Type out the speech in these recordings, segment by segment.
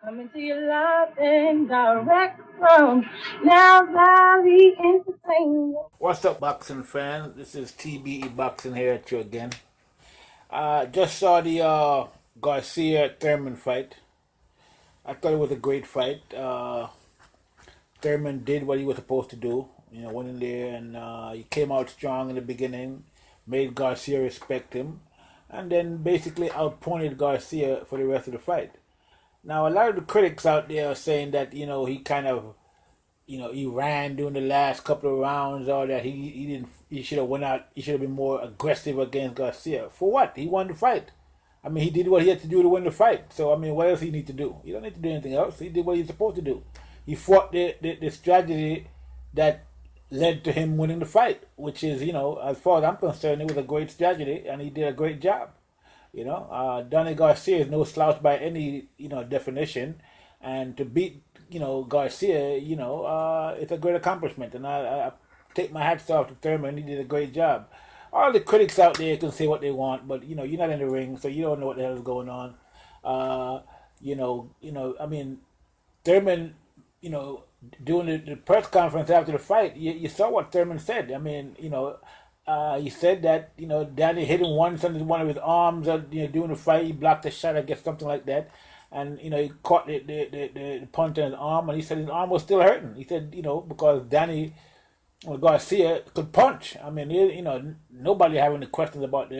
Coming to you live and direct from Now Valley Entertainment. What's up, boxing fans? This is TBE Boxing here at you again. Just saw the Garcia Thurman fight. I thought it was a great fight. Thurman did what he was supposed to do. You know, went in there and he came out strong in the beginning, made Garcia respect him, and then basically outpointed Garcia for the rest of the fight. Now, a lot of the critics out there are saying that, he kind of, he ran during the last couple of rounds, or that he didn't, he should have went out, he should have been more aggressive against Garcia. For what? He won the fight. I mean, he did what he had to do to win the fight. So, I mean, what else he need to do? He don't need to do anything else. He did what he's supposed to do. He fought the strategy that led to him winning the fight, which is, as far as I'm concerned, it was a great strategy, and he did a great job. Donny Garcia is no slouch by any, definition. And to beat, Garcia, it's a great accomplishment. And I take my hats off to Thurman. He did a great job. All the critics out there can say what they want, but, you're not in the ring, so you don't know what the hell is going on. I mean, Thurman, doing the press conference after the fight, you saw what Thurman said. I mean, he said that, Danny hit him once on one of his arms, during the fight. He blocked a shot, I guess, something like that. And, he caught the punch on his arm, and he said his arm was still hurting. He said, because Danny Garcia could punch. I mean, nobody having any questions about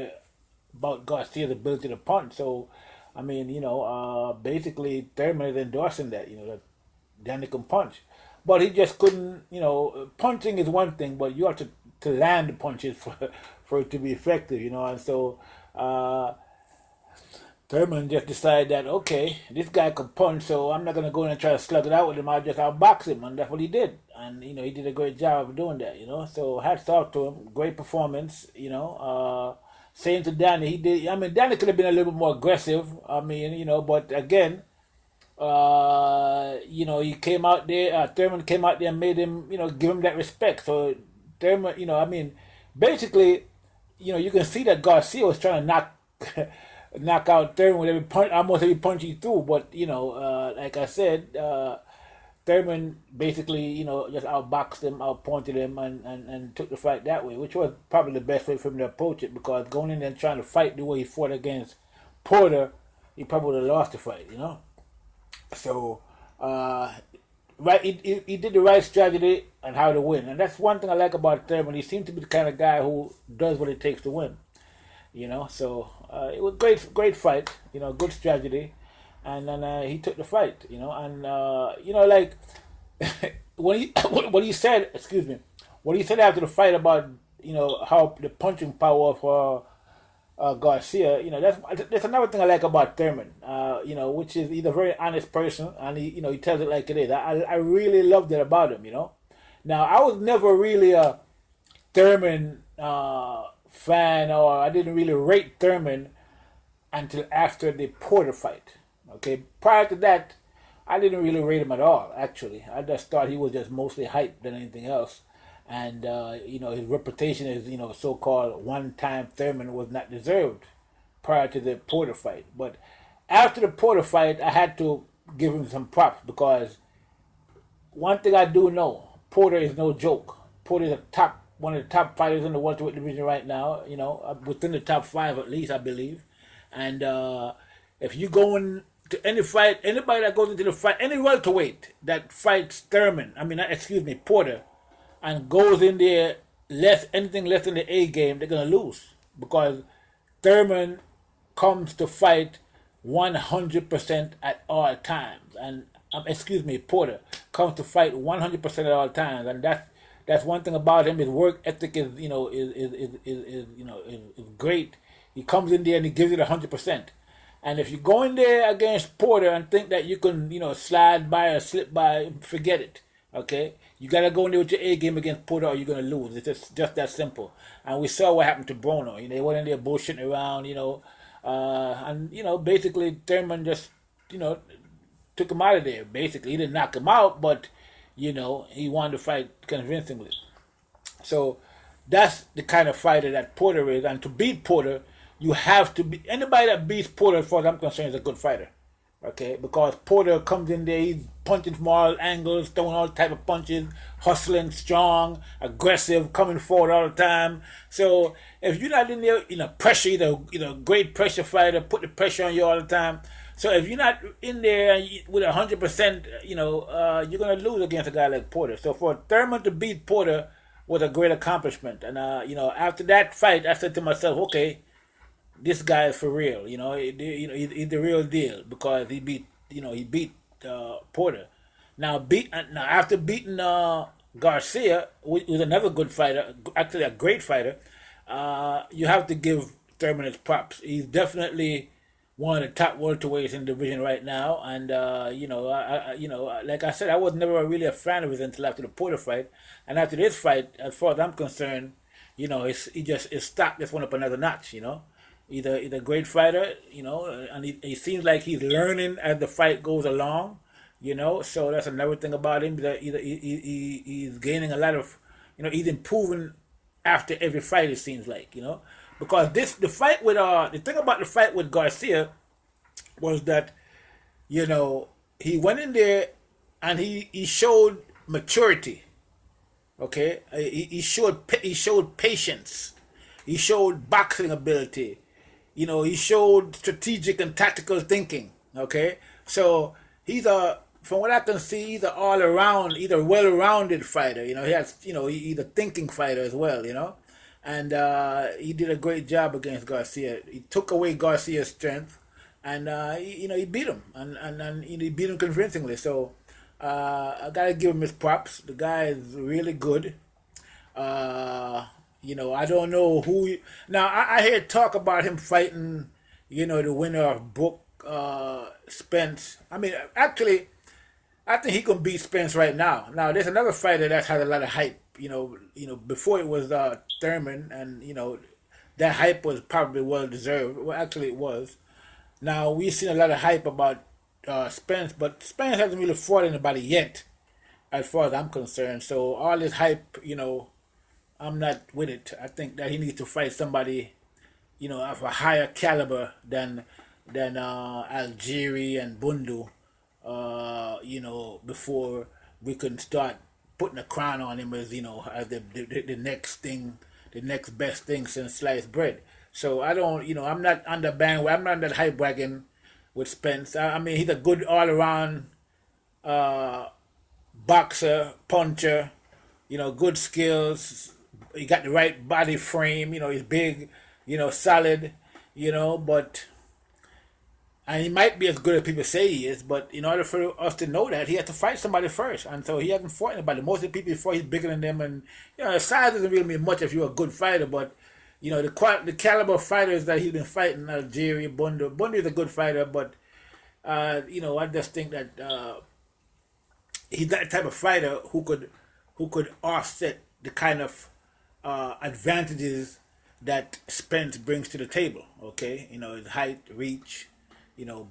Garcia's ability to punch. So, I mean, basically Thurman is endorsing that, that Danny can punch. But he just couldn't, punching is one thing, but you have to land the punches for it to be effective, and so Thurman just decided that, okay, this guy can punch, so I'm not going to go in and try to slug it out with him. I'll just outbox him, and that's what he did. And, he did a great job of doing that, So hats off to him. Great performance, Same to Danny. Danny could have been a little bit more aggressive. But again, he came out there, Thurman came out there and made him, give him that respect. So Thurman, basically, you can see that Garcia was trying to knock out Thurman with every punch, almost every punch he threw. But, like I said, Thurman basically, just outboxed him, outpointed him, and took the fight that way, which was probably the best way for him to approach it, because going in there and trying to fight the way he fought against Porter, he probably would have lost the fight, So, right, he did the right strategy and how to win. And that's one thing I like about Thurman. He seems to be the kind of guy who does what it takes to win. So it was great fight, good strategy. And then he took the fight, and, like, what he said, excuse me, what he said after the fight about, how the punching power of Garcia, that's another thing I like about Thurman, which is he's a very honest person, and he tells it like it is. I really love that about him, Now, I was never really a Thurman fan, or I didn't really rate Thurman until after the Porter fight. Okay, prior to that, I didn't really rate him at all, actually. I just thought he was just mostly hype than anything else. And, his reputation as, so-called one-time Thurman was not deserved prior to the Porter fight. But after the Porter fight, I had to give him some props, because one thing I do know, Porter is no joke. Porter is one of the top fighters in the welterweight division right now, within the top 5 at least, I believe. And if you go in to any fight, anybody that goes into the fight, any welterweight that fights Porter, and goes in there anything less than the A game, they're gonna lose, because Thurman comes to fight 100% at all times, and Porter comes to fight 100% at all times, and that's one thing about him. His work ethic is great. He comes in there and he gives it 100%. And if you go in there against Porter and think that you can, slide by or slip by, forget it. Okay? You got to go in there with your A game against Porter, or you're going to lose. It's just that simple. And we saw what happened to Bruno. They went in there bullshitting around, and, basically Thurman just, took him out of there. Basically, he didn't knock him out, but, he won the fight convincingly. So that's the kind of fighter that Porter is. And to beat Porter, you have to be, anybody that beats Porter, as far as I'm concerned, is a good fighter. Okay, because Porter comes in there, he's punching from all angles, throwing all type of punches, hustling, strong, aggressive, coming forward all the time. So if you're not in there, pressure, great pressure fighter, put the pressure on you all the time. So if you're not in there with 100%, you're gonna lose against a guy like Porter. So for Thurman to beat Porter was a great accomplishment. And after that fight, I said to myself, okay, this guy is for real. He's the real deal because he beat Porter. Now after beating Garcia, who was another good fighter, actually a great fighter, you have to give Thurman his props. He's definitely one of the top welterweights in the division right now, and like I said, I was never really a fan of his until after the Porter fight, and after this fight, as far as I'm concerned, his stock just went up another notch. He's a great fighter, and he seems like he's learning as the fight goes along, So that's another thing about him. That he's gaining a lot of, he's improving after every fight. It seems like, because the thing about the fight with Garcia was that, he went in there and he showed maturity. Okay, he showed patience. He showed boxing ability. He showed strategic and tactical thinking. Okay, so from what I can see, he's an all-around, he's a well-rounded fighter. He has, he's a thinking fighter as well. And he did a great job against Garcia. He took away Garcia's strength, and he beat him, and he beat him convincingly. So I gotta give him his props. The guy is really good. I don't know who. Now I hear talk about him fighting, the winner of Brook, Spence. I mean, actually, I think he can beat Spence right now. Now there's another fighter that has a lot of hype. Before it was Thurman, and that hype was probably well deserved. Well, actually, it was. Now we've seen a lot of hype about Spence, but Spence hasn't really fought anybody yet, as far as I'm concerned. So all this hype, I'm not with it. I think that he needs to fight somebody, of a higher caliber than Algieri and Bundu, before we can start putting a crown on him as as the next thing, the next best thing since sliced bread. So I don't, I'm not on the bandwagon. I'm not on that hype wagon with Spence. I mean, he's a good all around boxer, puncher. Good skills. He got the right body frame. He's big. Solid. But. And he might be as good as people say he is, but in order for us to know that, he has to fight somebody first. And so he hasn't fought anybody. Most of the people he fought, he's bigger than them. And, size doesn't really mean much if you're a good fighter. But, the caliber of fighters that he's been fighting, Algeria, Bundu is a good fighter. But, I just think that he's that type of fighter who could offset the kind of advantages that Spence brings to the table. Okay? His height, reach,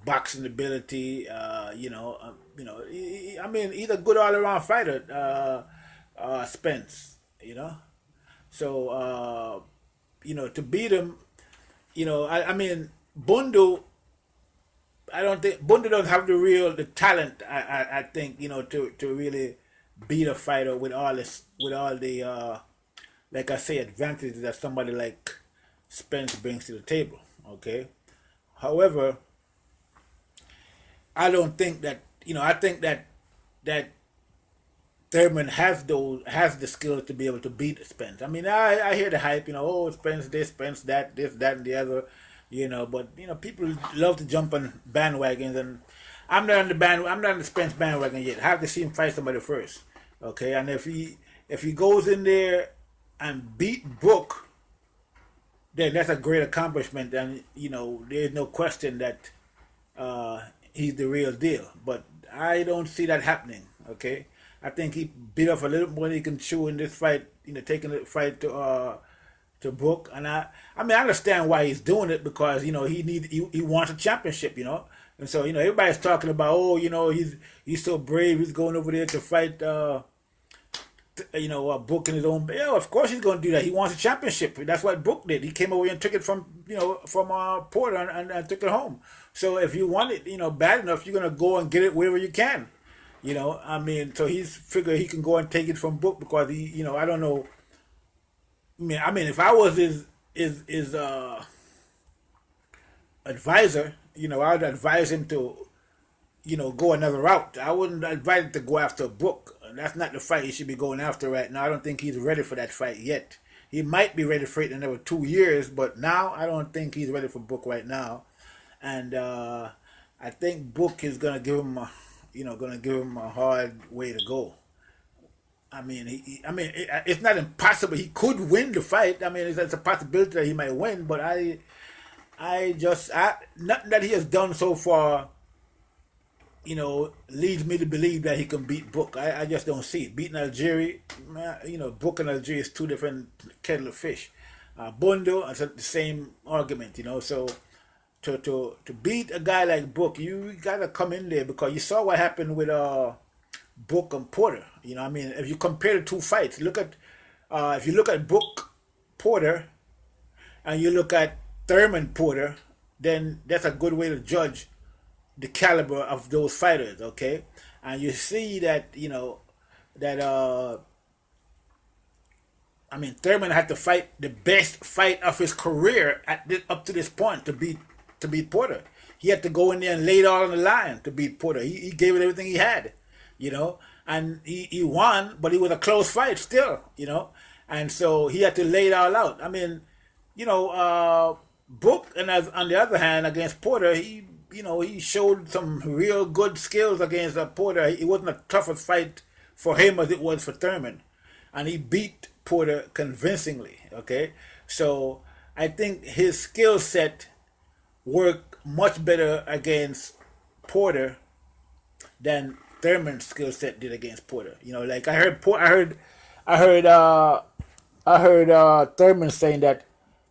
boxing ability. I mean, he's a good all-around fighter, Spence. So to beat him, I mean, Bundu. I don't think Bundu doesn't have the talent. I think to really beat a fighter with all the like I say, advantages that somebody like Spence brings to the table. Okay, however, I don't think that I think that Thurman has the skills to be able to beat Spence. I mean, I hear the hype, Spence this, Spence that, this, that, and the other, but people love to jump on bandwagons, and I'm not on the Spence bandwagon yet. I have to see him fight somebody first, okay? And if he goes in there and beat Brook, then that's a great accomplishment, and there's no question that he's the real deal. But I don't see that happening. Okay, I think he bit off a little more than he can chew in this fight. Taking the fight to Brook, and I mean I understand why he's doing it, because he wants a championship. And so everybody's talking about he's so brave, he's going over there to fight Brook in his own. Yeah, of course he's going to do that. He wants a championship. That's what Brook did. He came away and took it from Porter and took it home. So if you want it, bad enough, you're going to go and get it wherever you can. So he's figured he can go and take it from Brook because I don't know. If I was his advisor, I'd advise him to, go another route. I wouldn't advise him to go after Brook. That's not the fight he should be going after right now. I don't think he's ready for that fight yet. He might be ready for it in another 2 years, but now I don't think he's ready for Brook right now. And I think Brook is gonna give him a hard way to go. It's not impossible. He could win the fight. It's a possibility that he might win, but nothing that he has done so far, leads me to believe that he can beat Brook. I just don't see it. Beating Algeria, Brook and Algeria is two different kettle of fish. Bundo, it's the same argument, So to beat a guy like Brook, you gotta come in there because you saw what happened with Brook and Porter. If you compare the two fights, if you look at Brook Porter and you look at Thurman Porter, then that's a good way to judge the caliber of those fighters, okay? And you see that, Thurman had to fight the best fight of his career up to this point to beat Porter. He had to go in there and lay it all on the line to beat Porter. He gave it everything he had, and he won, but it was a close fight still, and so he had to lay it all out. Brook, and on the other hand, against Porter, he showed some real good skills against Porter. It wasn't a tougher fight for him as it was for Thurman, and he beat Porter convincingly. Okay, so I think his skill set worked much better against Porter than Thurman's skill set did against Porter. Like I heard Thurman saying that,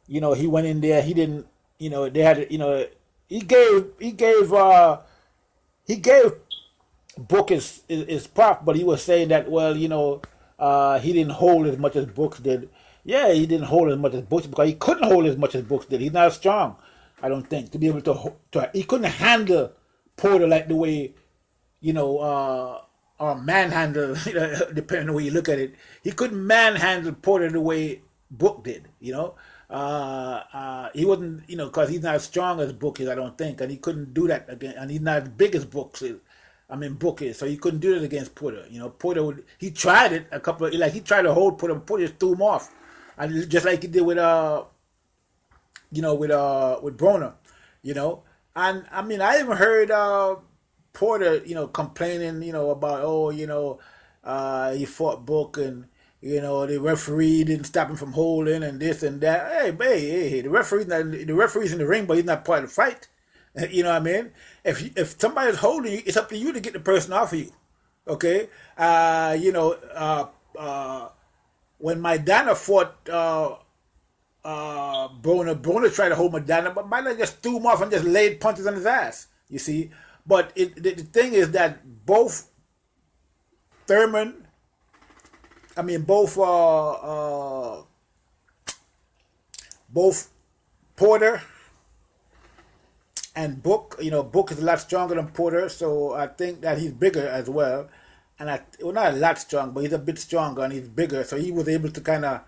he went in there, he didn't, they had, he gave Brook his prop, but he was saying that, well, he didn't hold as much as Brooks did. Yeah, he didn't hold as much as Brooks because he couldn't hold as much as Brooks did. He's not strong, I don't think, to be able to he couldn't handle Porter like the way, or manhandle, depending on the way you look at it. He couldn't manhandle Porter the way Brook did, he wasn't, because he's not as strong as Brook is, I don't think, and he couldn't do that again, and he's not as big as Brook is, so he couldn't do it against Porter. Porter he tried it he tried to hold Porter, Porter just threw him off, and just like he did with Broner, and I even heard Porter, complaining, about, he fought Brook and, the referee didn't stop him from holding and this and that. Hey, the referee's in the ring, but he's not part of the fight. You know what I mean? If somebody's holding you, it's up to you to get the person off of you. Okay? When Maidana fought Broner tried to hold Maidana, but Maidana just threw him off and just laid punches on his ass. You see? But the thing is that both Porter and Brook, Brook is a lot stronger than Porter, so I think that he's bigger as well. And not a lot strong, but he's a bit stronger and he's bigger, so he was able to kind of,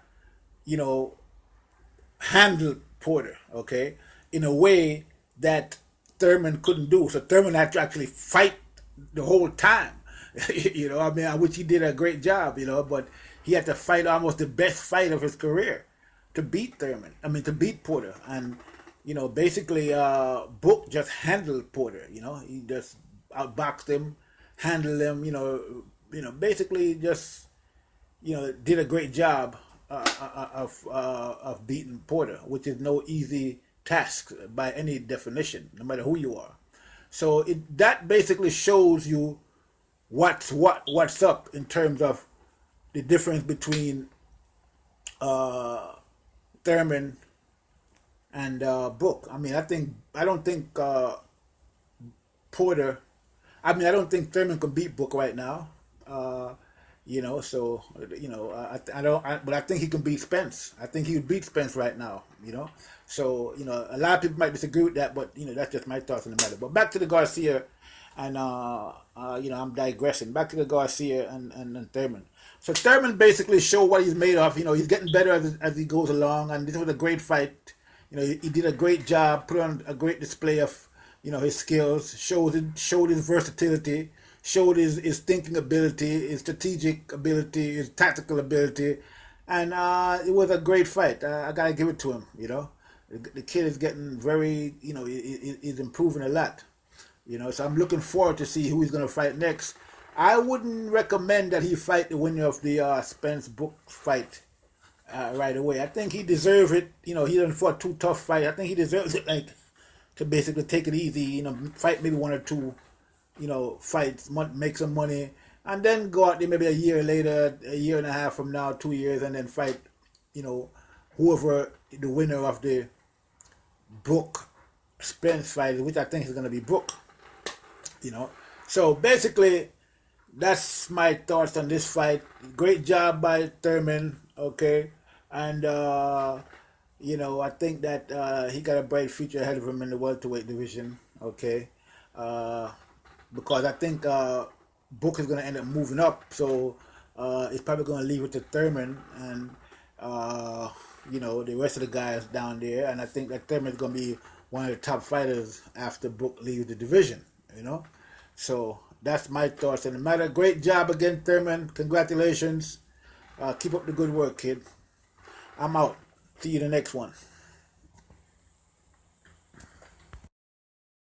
handle Porter, okay, in a way that Thurman couldn't do. So Thurman had to actually fight the whole time, which he did a great job, but he had to fight almost the best fight of his career to beat to beat Porter. And, basically, Brook just handled Porter, he just outboxed him, handled him, basically just, did a great job of beating Porter, which is no easy task by any definition, no matter who you are. So that basically shows you what's up in terms of the difference between Thurman and Brook. I don't think Porter. I don't think Thurman can beat Brook right now. So I don't, but I think he can beat Spence. I think he would beat Spence right now. So a lot of people might disagree with that, but that's just my thoughts on the matter. But back to the Garcia, and I'm digressing. Back to the Garcia and Thurman. So Thurman basically showed what he's made of. He's getting better as he goes along, and this was a great fight. He did a great job, put on a great display of his skills, showed his versatility, showed his thinking ability, his strategic ability, his tactical ability, and it was a great fight. I gotta give it to him. The kid is getting very, he's improving a lot. So I'm looking forward to see who he's gonna fight next. I wouldn't recommend that he fight the winner of the Spence Brook fight right away. I think he deserves it. He done fought two tough fights. I think he deserves it, to basically take it easy. Fight maybe one or two, fights, make some money, and then go out there maybe a year later, a year and a half from now, 2 years, and then fight, whoever the winner of the Brook Spence fight, which I think is going to be Brook. So basically, that's my thoughts on this fight. Great job by Thurman, okay, and I think that he got a bright future ahead of him in the welterweight division, okay, because I think Brook is going to end up moving up, so it's probably going to leave it to Thurman and the rest of the guys down there, and I think that Thurman is going to be one of the top fighters after Brook leaves the division, So that's my thoughts on the matter. Great job again, Thurman. Congratulations. Keep up the good work, kid. I'm out. See you in the next one.